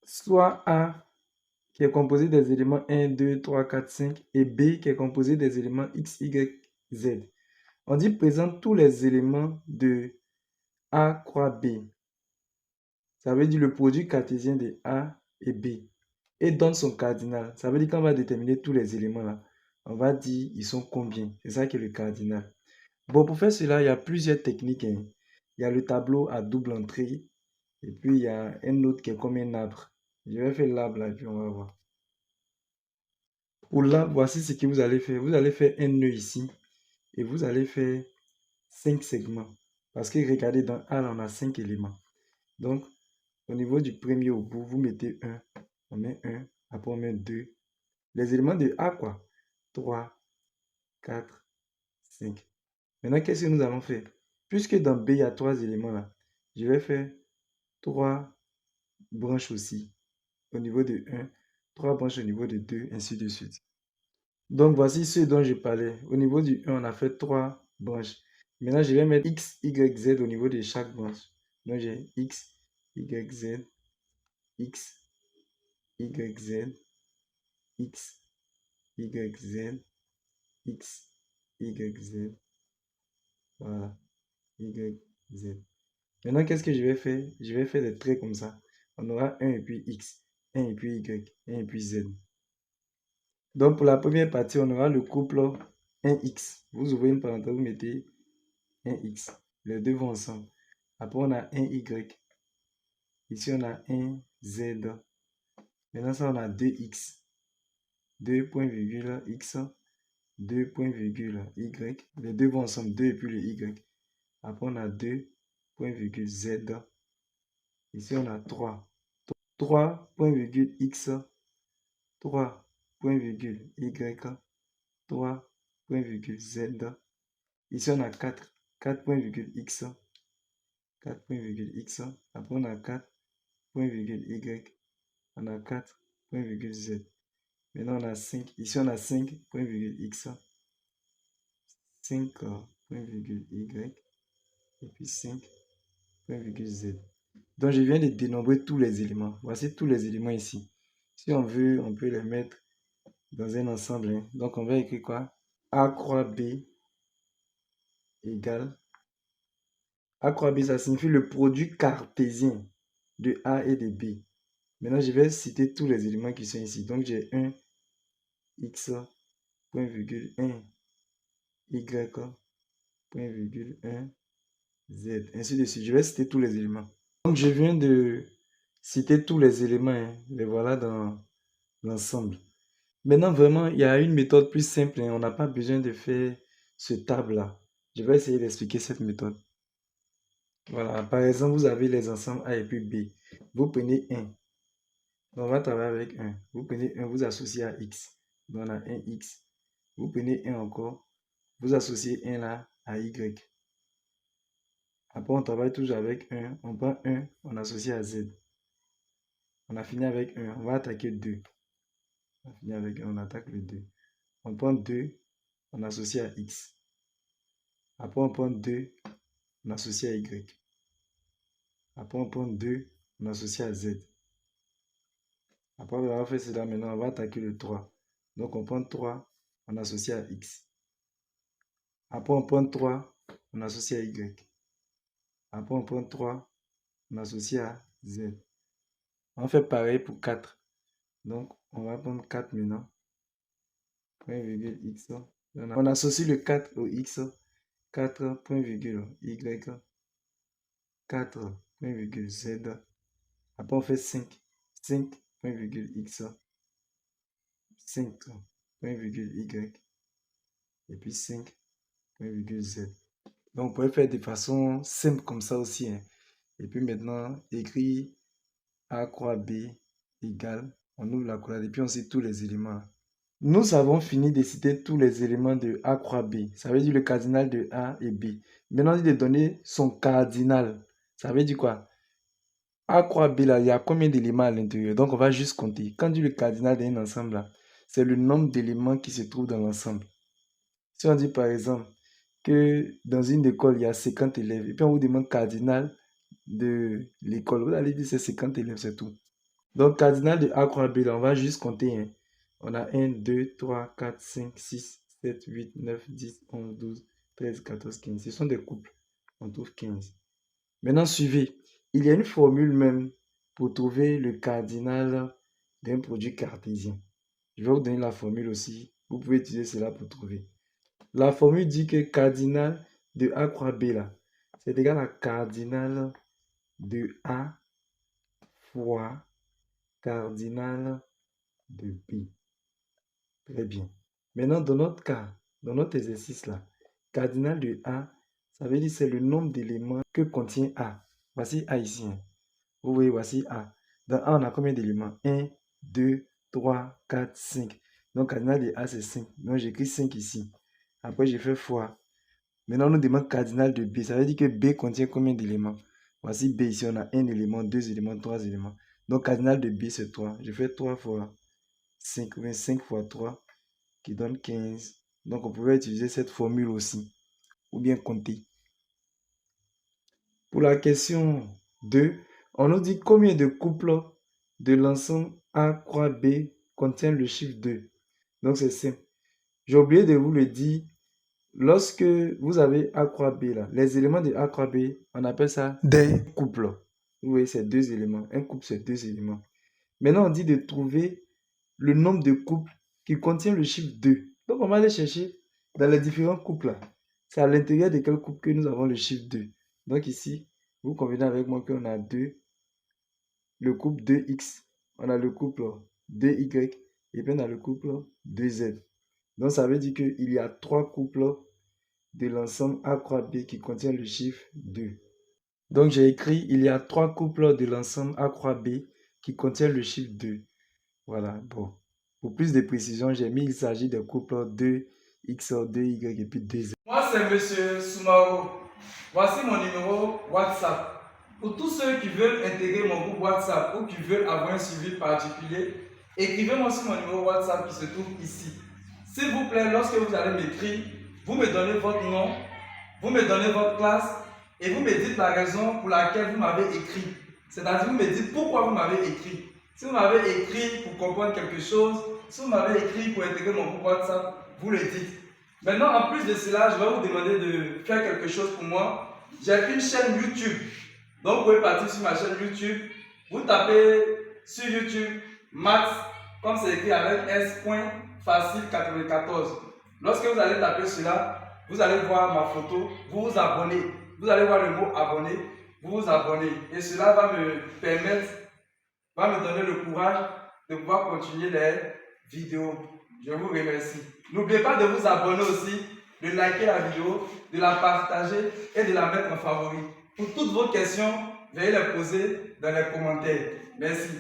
soit A qui est composé des éléments 1, 2, 3, 4, 5 et B qui est composé des éléments X, Y, Z. On dit présente tous les éléments de A croix B. Ça veut dire le produit cartésien de A et B. Et donne son cardinal. Ça veut dire qu'on va déterminer tous les éléments là. On va dire ils sont combien. C'est ça qui est le cardinal. Bon, pour faire cela, il y a plusieurs techniques, hein. Il y a le tableau à double entrée. Et puis, il y a un autre qui est comme un arbre. Je vais faire l'arbre là, et puis on va voir. Pour l'arbre, voici ce que vous allez faire. Vous allez faire un nœud ici. Et vous allez faire 5 segments. Parce que regardez, dans A, là, on a 5 éléments. Donc, au niveau du premier au bout, vous mettez 1. On met 1. Après, on met 2. Les éléments de A, quoi. 3, 4, 5. Maintenant, qu'est-ce que nous allons faire? Puisque dans B, il y a 3 éléments là, je vais faire 3 branches aussi au niveau de 1, 3 branches au niveau de 2, ainsi de suite. Donc, voici ce dont je parlais. Au niveau du 1, on a fait 3 branches. Maintenant, je vais mettre X, Y, Z au niveau de chaque branche. Donc, j'ai X, Y, Z, X, Y, Z, X, Y, Z, X, Y, Z. Voilà, Y, Z. Maintenant, qu'est-ce que je vais faire? Je vais faire des traits comme ça. On aura 1 et puis X, 1 et puis Y, 1 et puis Z. Donc, pour la première partie, on aura le couple 1X. Vous ouvrez une parenthèse, vous mettez 1X. Les deux vont ensemble. Après, on a 1Y. Ici, on a 1Z. Maintenant, ça, on a 2X. 2 point virgule X. 2 point virgule Y. Les deux vont ensemble, 2 et puis le Y. Après, on a 2 point virgule Z. Ici, on a 3. 3 point virgule X. 3 point virgule Y. 3 point virgule Z. Ici, on a 4. 4 point virgule X. 4 point virgule X. Après, on a 4 point virgule Y. On a 4 point virgule Z. Maintenant, on a 5. Ici, on a 5 point virgule X. 5 point virgule Y. Et puis 5 point virgule Z. Donc, je viens de dénombrer tous les éléments. Voici tous les éléments ici. Si on veut, on peut les mettre dans un ensemble, hein. Donc, on va écrire quoi? A croix B égale. A croix B, ça signifie le produit cartésien de A et de B. Maintenant, je vais citer tous les éléments qui sont ici. Donc, j'ai 1, X, point virgule 1, Y, point virgule 1, Z, ainsi de suite. Je vais citer tous les éléments. Donc, je viens de citer tous les éléments, hein. Les voilà dans l'ensemble. Maintenant, vraiment, il y a une méthode plus simple, hein. On n'a pas besoin de faire ce table-là. Je vais essayer d'expliquer cette méthode. Voilà, par exemple, vous avez les ensembles A et puis B. Vous prenez 1. On va travailler avec 1. Vous prenez 1, vous associez à X. Donc, on a 1X. Vous prenez 1 encore. Vous associez 1 là à Y. Après, on travaille toujours avec 1. On prend 1, on associe à Z. On a fini avec 1. On va attaquer 2. On a fini avec 1, on attaque le 2. On prend 2, on associe à X. Après, on prend 2, on associe à Y. Après, on prend 2, on associe à Z. Après avoir fait cela, maintenant, on va attaquer le 3. Donc, on prend 3, on associe à X. Après, on prend 3, on associe à Y. Après, on prend 3, on associe à Z. On fait pareil pour 4. Donc, on va prendre 4 maintenant. Point virgule X. On associe le 4 au X. 4 point virgule Y. 4 point virgule Z. Après, on fait 5. 5 point virgule X. 5 point virgule Y. Et puis 5 point virgule Z. Donc, on peut faire de façon simple comme ça aussi, hein. Et puis maintenant, écrire A croix B égale. On ouvre la croix et puis on cite tous les éléments. Nous avons fini de citer tous les éléments de A croix B. Ça veut dire le cardinal de A et B. Maintenant, on dit de donner son cardinal. Ça veut dire quoi? A croix B, là, il y a combien d'éléments à l'intérieur? Donc, on va juste compter. Quand on dit le cardinal d'un ensemble, là, c'est le nombre d'éléments qui se trouvent dans l'ensemble. Si on dit par exemple que dans une école, il y a 50 élèves, et puis on vous demande cardinal de l'école, vous allez dire c'est 50 élèves, c'est tout. Donc, cardinal de A croix B, là, on va juste compter. Hein. On a 1, 2, 3, 4, 5, 6, 7, 8, 9, 10, 11, 12, 13, 14, 15. Ce sont des couples. On trouve 15. Maintenant, suivez. Il y a une formule même pour trouver le cardinal d'un produit cartésien. Je vais vous donner la formule aussi. Vous pouvez utiliser cela pour trouver. La formule dit que cardinal de A croix B, là, c'est égal à cardinal de A fois cardinal de B. Très bien. Maintenant, dans notre cas, dans notre exercice là, cardinal de A, ça veut dire c'est le nombre d'éléments que contient A. Voici A ici. Hein. Vous voyez, voici A. Dans A, on a combien d'éléments? 1, 2, 3, 4, 5. Donc, cardinal de A, c'est 5. Donc, j'écris 5 ici. Après, j'ai fait fois. Maintenant, on nous demande cardinal de B. Ça veut dire que B contient combien d'éléments? Voici B ici, on a un élément, deux éléments, trois éléments. Donc, cardinal de B, c'est 3. Je fais 3 fois 5, 5 fois 3, qui donne 15. Donc, on pouvait utiliser cette formule aussi, ou bien compter. Pour la question 2, on nous dit combien de couples de l'ensemble A croix B contient le chiffre 2. Donc, c'est simple. J'ai oublié de vous le dire. Lorsque vous avez A croix B, là, les éléments de A croix B, on appelle ça des couples. Vous voyez, c'est deux éléments. Un couple, c'est deux éléments. Maintenant, on dit de trouver le nombre de couples qui contient le chiffre 2. Donc, on va aller chercher dans les différents couples là. C'est à l'intérieur de quel couple que nous avons le chiffre 2. Donc ici, vous convenez avec moi qu'on a 2, le couple 2x, on a le couple 2y, et puis on a le couple 2z. Donc, ça veut dire qu'il y a trois couples de l'ensemble A croix B qui contient le chiffre 2. Donc, j'ai écrit, il y a trois couples de l'ensemble A croix B qui contient le chiffre 2. Voilà, bon. Pour plus de précision, j'ai mis, il s'agit de couples 2x, 2y et puis 2z. Moi, c'est Monsieur Soumaro. Voici mon numéro WhatsApp. Pour tous ceux qui veulent intégrer mon groupe WhatsApp ou qui veulent avoir un suivi particulier, écrivez-moi sur mon numéro WhatsApp qui se trouve ici. S'il vous plaît, lorsque vous allez m'écrire, vous me donnez votre nom, vous me donnez votre classe et vous me dites la raison pour laquelle vous m'avez écrit. C'est-à-dire, vous me dites pourquoi vous m'avez écrit. Si vous m'avez écrit pour comprendre quelque chose, si vous m'avez écrit pour intégrer mon groupe WhatsApp, vous le dites. Maintenant, en plus de cela, je vais vous demander de faire quelque chose pour moi. J'ai une chaîne YouTube. Donc, vous pouvez partir sur ma chaîne YouTube. Vous tapez sur YouTube Maths, comme c'est écrit avec S.Facile94. Lorsque vous allez taper cela, vous allez voir ma photo, vous vous abonnez. Vous allez voir le mot abonner, vous vous abonnez. Et cela va me permettre, va me donner le courage de pouvoir continuer les vidéos. Je vous remercie. N'oubliez pas de vous abonner aussi, de liker la vidéo, de la partager et de la mettre en favori. Pour toutes vos questions, veuillez les poser dans les commentaires. Merci.